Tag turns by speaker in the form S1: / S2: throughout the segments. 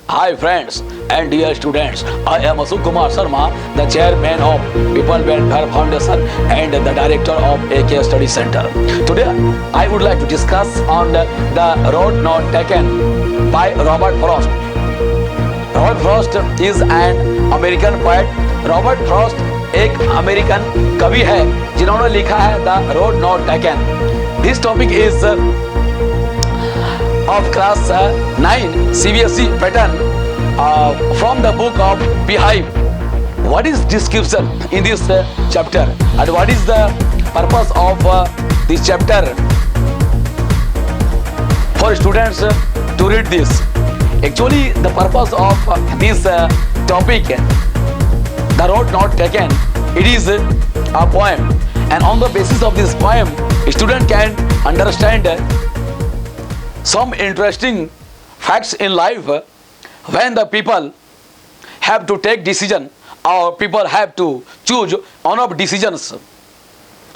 S1: Hi friends and dear students, I am Ashok Kumar Sharma, the chairman of People Welfare Foundation and the director of AK Study Center. Today I would like to discuss on the road not taken by Robert Frost. Robert Frost is an American poet. Robert Frost एक American कवि है जिन्होंने लिखा है the road not taken. This topic is of class 9 CBSE pattern from the book of Beehive. What is description in this chapter and what is the purpose of this chapter for students to read this? Actually the purpose of this topic, the road not taken, it is a poem, and on the basis of this poem student can understand some interesting facts in life when the people have to take decision or people have to choose one of decisions,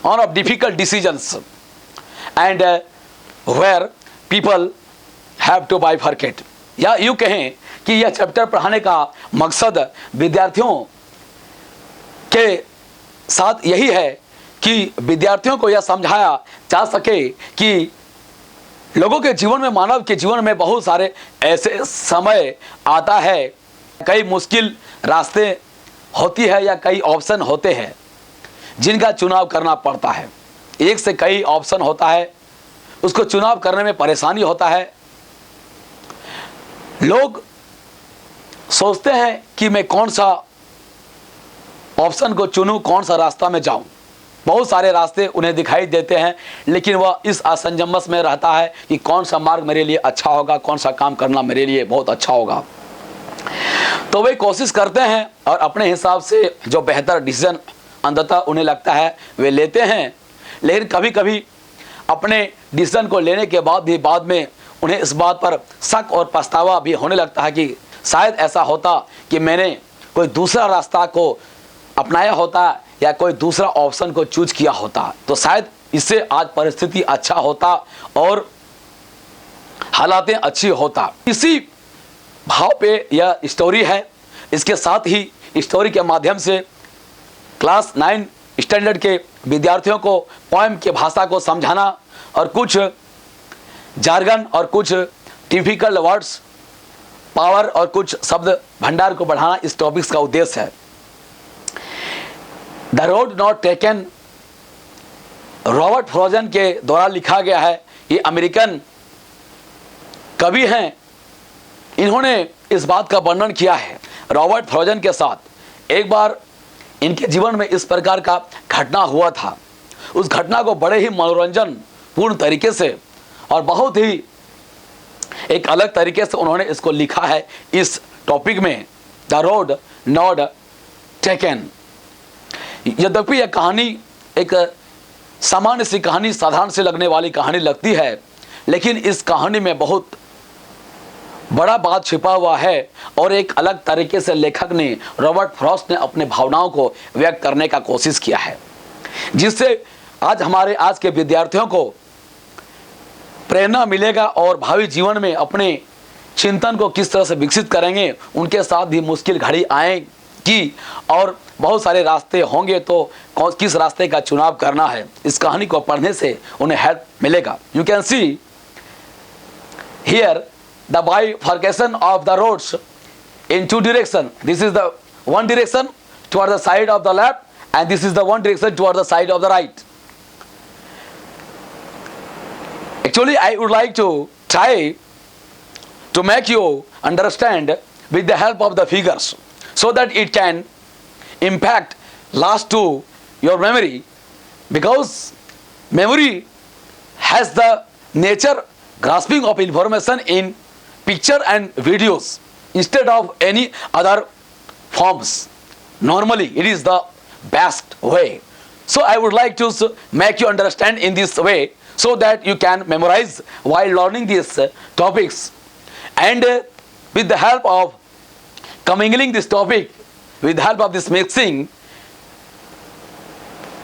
S1: one of difficult decisions, and where people have to bifurcate. या यूँ कहें कि यह chapter पढ़ाने का मकसद विद्यार्थियों के साथ यही है कि विद्यार्थियों को यह समझाया जा सके कि लोगों के जीवन में, मानव के जीवन में बहुत सारे ऐसे समय आता है, कई मुश्किल रास्ते होती है या कई ऑप्शन होते हैं जिनका चुनाव करना पड़ता है. एक से कई ऑप्शन होता है, उसको चुनाव करने में परेशानी होता है. लोग सोचते हैं कि मैं कौन सा ऑप्शन को चुनूं, कौन सा रास्ता में जाऊं. बहुत सारे रास्ते उन्हें दिखाई देते हैं, लेकिन वह इस असंजमस में रहता है कि कौन सा मार्ग मेरे लिए अच्छा होगा, कौन सा काम करना मेरे लिए बहुत अच्छा होगा. तो वे कोशिश करते हैं और अपने हिसाब से जो बेहतर डिसीजन अंततः उन्हें लगता है वे लेते हैं. लेकिन कभी कभी अपने डिसीजन को लेने के बाद भी बाद में उन्हें इस बात पर शक और पछतावा भी होने लगता है कि शायद ऐसा होता कि मैंने कोई दूसरा रास्ता को अपनाया होता या कोई दूसरा ऑप्शन को चूज किया होता तो शायद इससे आज परिस्थिति अच्छा होता और हालातें अच्छी होता. इसी भाव पे यह स्टोरी है. इसके साथ ही स्टोरी के माध्यम से क्लास 9 स्टैंडर्ड के विद्यार्थियों को पोएम के भाषा को समझाना और कुछ जार्गन और कुछ डिफिकल्ट वर्ड्स, पावर और कुछ शब्द भंडार को बढ़ाना इस टॉपिक्स का उद्देश्य है. The road not taken Robert frost के द्वारा लिखा गया है. ये अमेरिकन कवि हैं. इन्होंने इस बात का वर्णन किया है. रॉबर्ट फ्रोस्ट के साथ एक बार इनके जीवन में इस प्रकार का घटना हुआ था. उस घटना को बड़े ही मनोरंजन पूर्ण तरीके से और बहुत ही एक अलग तरीके से उन्होंने इसको लिखा है इस टॉपिक में, द रोड नॉट टेकन. यद्यपि यह कहानी एक सामान्य सी कहानी, साधारण से लगने वाली कहानी लगती है, लेकिन इस कहानी में बहुत बड़ा बात छिपा हुआ है और एक अलग तरीके से लेखक ने, रॉबर्ट फ्रॉस्ट ने अपने भावनाओं को व्यक्त करने का कोशिश किया है, जिससे आज के विद्यार्थियों को प्रेरणा मिलेगा और भावी जीवन में अपने चिंतन को किस तरह से विकसित करेंगे. उनके साथ भी मुश्किल घड़ी आएगी और बहुत सारे रास्ते होंगे, तो किस रास्ते का चुनाव करना है, इस कहानी को पढ़ने से उन्हें हेल्प मिलेगा. You can see here the bifurcation of the roads in two direction. This is the one direction toward the side of the left and this is the one direction toward the side of the right. Actually I would like to try to make you understand with the help of the figures so that it can impact last to your memory, because memory has the nature grasping of information in picture and videos instead of any other forms. Normally it is the best way. So I would like to make you understand in this way so that you can memorize while learning these topics, and with the help of commingling this topic, with the help of this mixing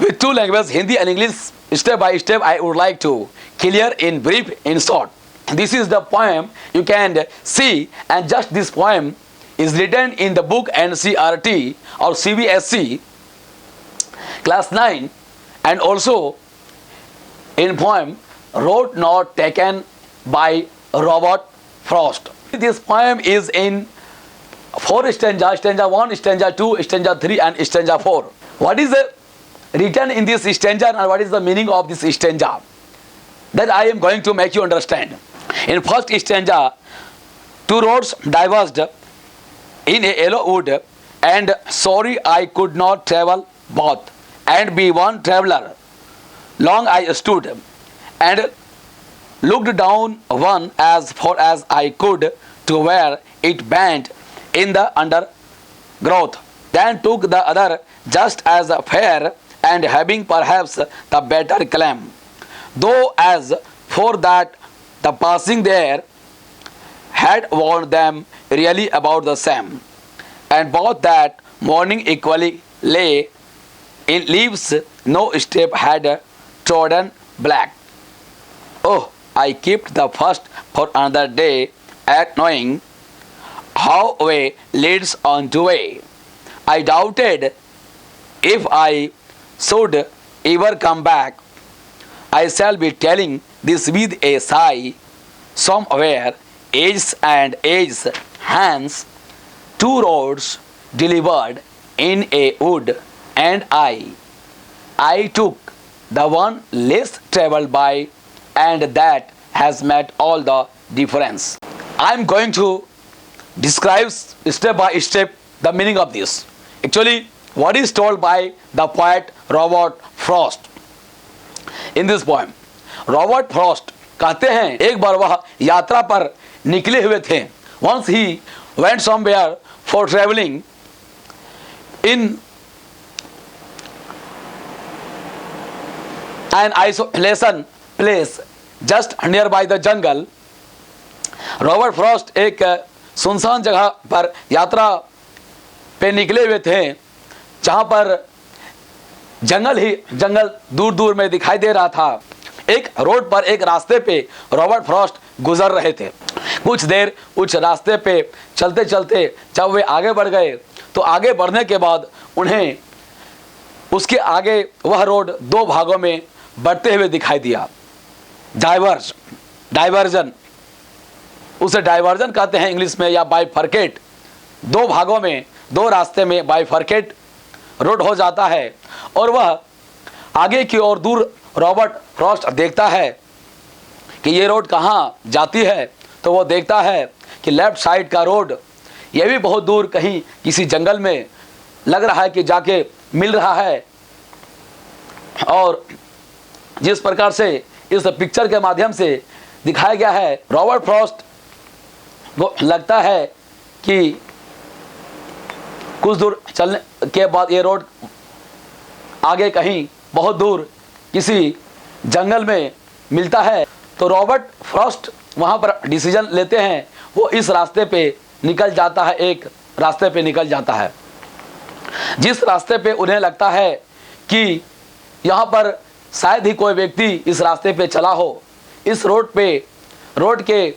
S1: with two languages, Hindi and English, step by step I would like to clear in brief, in short. this is the poem you can see, and just this poem is written in the book NCERT or CBSE class 9, and also in poem Road Not Taken by Robert Frost. This poem is in 4 stanzas, stanza 1, stanza 2, stanza 3 and stanza 4. What is written in this stanza and what is the meaning of this stanza? That I am going to make you understand. In first stanza, 2 roads diverged in a yellow wood, and sorry I could not travel both, and be one traveller. Long I stood and looked down one as far as I could to where it bent in the undergrowth, then took the other just as fair, and having perhaps the better claim, though as for that the passing there had warned them really about the same, and both that morning equally lay in leaves, no step had trodden black. Oh, I kept the first for another day, at knowing how way leads on to way. I doubted if I should ever come back. I shall be telling this with a sigh. Somewhere, ages and ages hence, 2 roads delivered in a wood, and I took the one less travelled by, and that has made all the difference. I am going to describe step by step the meaning of this. Actually, what is told by the poet Robert Frost in this poem. Robert Frost कहते हैं एक बार वह यात्रा पर निकले हुए थे. Once he went somewhere for traveling in an isolation place just nearby the jungle. Robert Frost एक सुनसान जगह पर यात्रा पे निकले हुए थे जहाँ पर जंगल ही जंगल दूर दूर में दिखाई दे रहा था. एक रोड पर एक रास्ते पे रॉबर्ट फ्रॉस्ट गुजर रहे थे. कुछ देर उस रास्ते पे चलते चलते जब वे आगे बढ़ गए तो आगे बढ़ने के बाद उन्हें उसके आगे वह रोड 2 भागों में बढ़ते हुए दिखाई दिया. डाइवर्जन, उसे डाइवर्जन कहते हैं इंग्लिश में, या बाइफर्केट. 2 भागों में 2 रास्ते में बाइफर्केट रोड हो जाता है. और वह आगे की ओर दूर रॉबर्ट फ्रॉस्ट देखता है कि ये रोड कहाँ जाती है. तो वो देखता है कि लेफ्ट साइड का रोड ये भी बहुत दूर कहीं किसी जंगल में लग रहा है कि जाके मिल रहा है. और जिस प्रकार से इस पिक्चर के माध्यम से दिखाया गया है, रॉबर्ट फ्रॉस्ट को लगता है कि कुछ दूर चलने के बाद ये रोड आगे कहीं बहुत दूर किसी जंगल में मिलता है. तो रॉबर्ट फ्रॉस्ट वहाँ पर डिसीजन लेते हैं, वो इस रास्ते पे निकल जाता है, एक रास्ते पे निकल जाता है जिस रास्ते पे उन्हें लगता है कि यहाँ पर शायद ही कोई व्यक्ति इस रास्ते पे चला हो. इस रोड के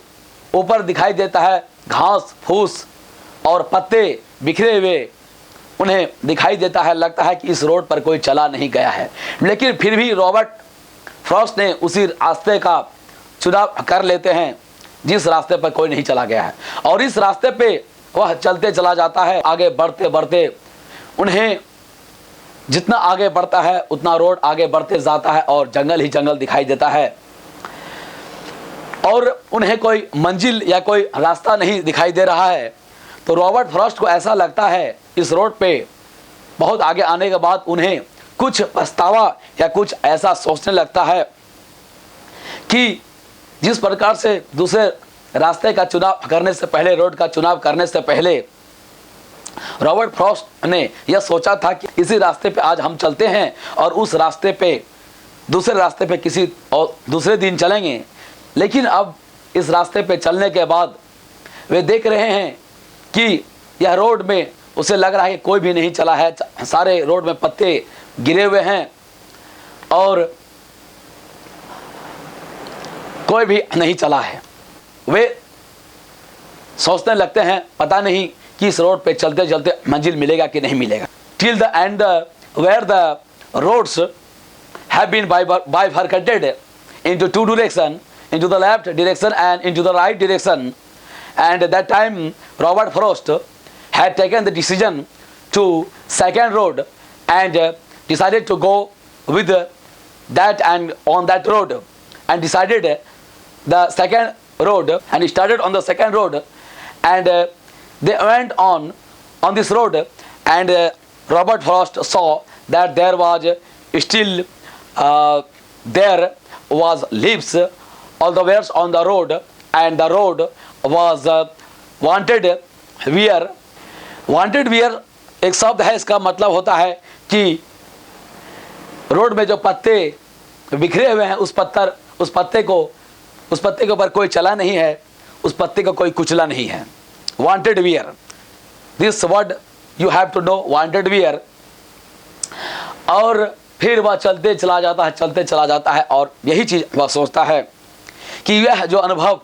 S1: ऊपर दिखाई देता है घास फूस और पत्ते बिखरे हुए उन्हें दिखाई देता है. लगता है कि इस रोड पर कोई चला नहीं गया है, लेकिन फिर भी रॉबर्ट फ्रॉस्ट ने उसी रास्ते का चुनाव कर लेते हैं जिस रास्ते पर कोई नहीं चला गया है. और इस रास्ते पे वह चलते चला जाता है. आगे बढ़ते बढ़ते उन्हें जितना आगे बढ़ता है उतना रोड आगे बढ़ते जाता है और जंगल ही जंगल दिखाई देता है. और उन्हें कोई मंजिल या कोई रास्ता नहीं दिखाई दे रहा है. तो रॉबर्ट फ्रॉस्ट को ऐसा लगता है इस रोड पे बहुत आगे आने के बाद उन्हें कुछ पछतावा या कुछ ऐसा सोचने लगता है कि जिस प्रकार से दूसरे रास्ते का चुनाव करने से पहले, रोड का चुनाव करने से पहले रॉबर्ट फ्रॉस्ट ने यह सोचा था कि इसी रास्ते पे आज हम चलते हैं और उस रास्ते पे दूसरे रास्ते पे किसी और दूसरे दिन चलेंगे. लेकिन अब इस रास्ते पे चलने के बाद वे देख रहे हैं कि यह रोड में उसे लग रहा है कि कोई भी नहीं चला है. सारे रोड में पत्ते गिरे हुए हैं और कोई भी नहीं चला है. वे सोचने लगते हैं पता नहीं कि इस रोड पे चलते चलते मंजिल मिलेगा कि नहीं मिलेगा। Till the end where the roads have been bifurcated into two direction, into the left direction and into the right direction, and at that time Robert Frost had taken the decision to second road and decided to go with that and on that road, and decided the second road and he started on the second road, and they went on this road, and Robert Frost saw that there was still there was leaves all the way on the road, and the road was wanted wear. Wanted wear एक शब्द है, इसका मतलब होता है कि road में जो पत्ते बिखरे हुए हैं उस पत्ते के ऊपर कोई चला नहीं है, उस पत्ते को कोई कुचला नहीं है। Wanted wear, this word you have to know, wanted wear. और फिर वह चलते चला जाता है और यही चीज़ वह सोचता है कि यह जो अनुभव,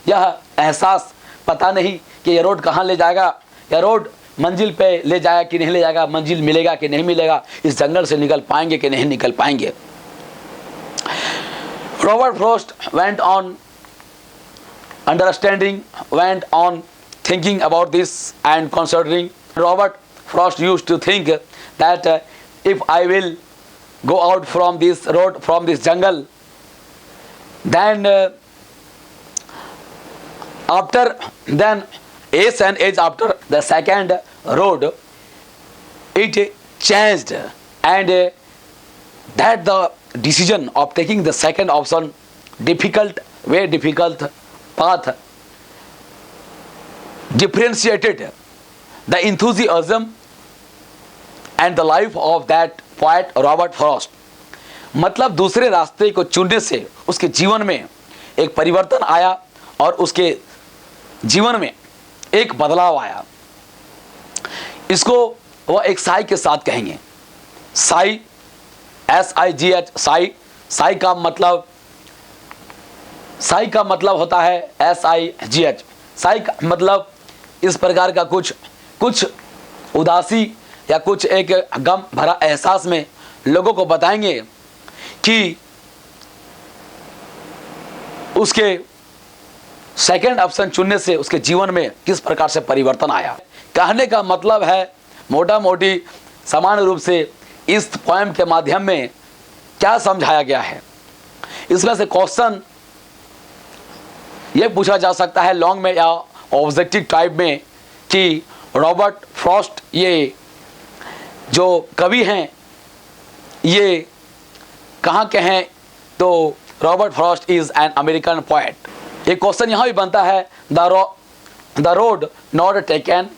S1: यह एहसास, पता नहीं कि यह रोड कहाँ ले जाएगा, यह रोड मंजिल पे ले जाएगा कि नहीं ले जाएगा, मंजिल मिलेगा कि नहीं मिलेगा, इस जंगल से निकल पाएंगे कि नहीं निकल पाएंगे। Robert Frost went on understanding, went on thinking about this and considering. Robert Frost used to think that if I will go out from this road, from this jungle, then age after the second road, it changed, and that the decision of taking the second option, very difficult path, differentiated the enthusiasm and the life of that poet Robert Frost. मतलब दूसरे रास्ते को चुनने से उसके जीवन में एक परिवर्तन आया और उसके जीवन में एक बदलाव आया। इसको वह एक साई के साथ कहेंगे, साई, SIGH, साई का मतलब होता है SIGH। साई का मतलब इस प्रकार का कुछ उदासी या कुछ एक गम भरा एहसास में लोगों को बताएंगे कि उसके सेकंड ऑप्शन चुनने से उसके जीवन में किस प्रकार से परिवर्तन आया। कहने का मतलब है मोटा मोटी समान रूप से इस पोएम के माध्यम में क्या समझाया गया है। इसमें से क्वेश्चन यह पूछा जा सकता है लॉन्ग में या ऑब्जेक्टिव टाइप में कि रॉबर्ट फ्रॉस्ट ये जो कवि हैं ये कहाँ के हैं। तो Robert Frost is an American poet. एक क्वेश्चन यहाँ भी बनता है, the road not taken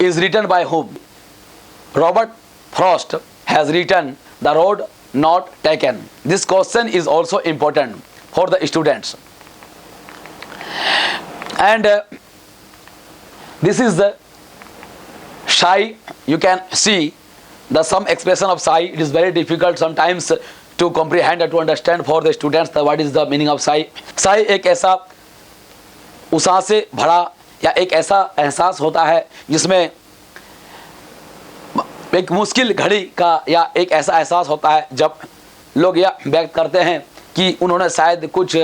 S1: is written by whom? Robert Frost has written The Road Not Taken. This question is also important for the students. And this is the shy. You can see some expression of shy. It is very difficult sometimes to comprehend and to understand for the students what is the meaning of shy. Shy एक ऐसा उत्साह से भरा या एक ऐसा एहसास होता है जिसमें एक मुश्किल घड़ी का या एक ऐसा एहसास होता है जब लोग यह व्यक्त करते हैं कि उन्होंने शायद कुछ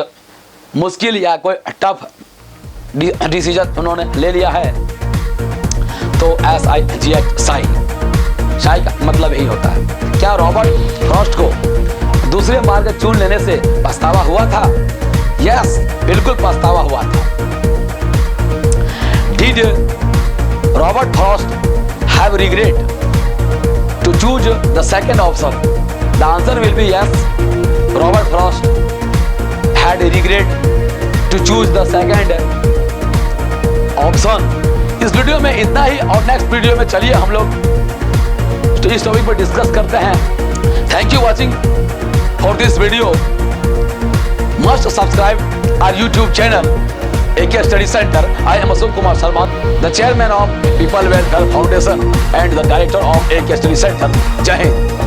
S1: मुश्किल या कोई टफ डिसीजन उन्होंने ले लिया है। तो SIGH शाई का मतलब यही होता है। क्या रॉबर्ट फ्रॉस्ट को दूसरे मार्ग चुन लेने से पछतावा हुआ था? यस, बिल्कुल पछतावा हुआ था। Did Robert Frost have regret to choose the second option? The answer will be yes. Robert Frost had a regret to choose the second option. इस वीडियो में इतना ही और नेक्स्ट वीडियो में चलिए हम लोग तो इस टॉपिक पर डिस्कस करते हैं। Thank you watching for this video. Must subscribe our YouTube channel AK Study Center. I am Ashok Kumar Sharma, the chairman of People Welfare Foundation and the director of AK Study Center. Jai Hind.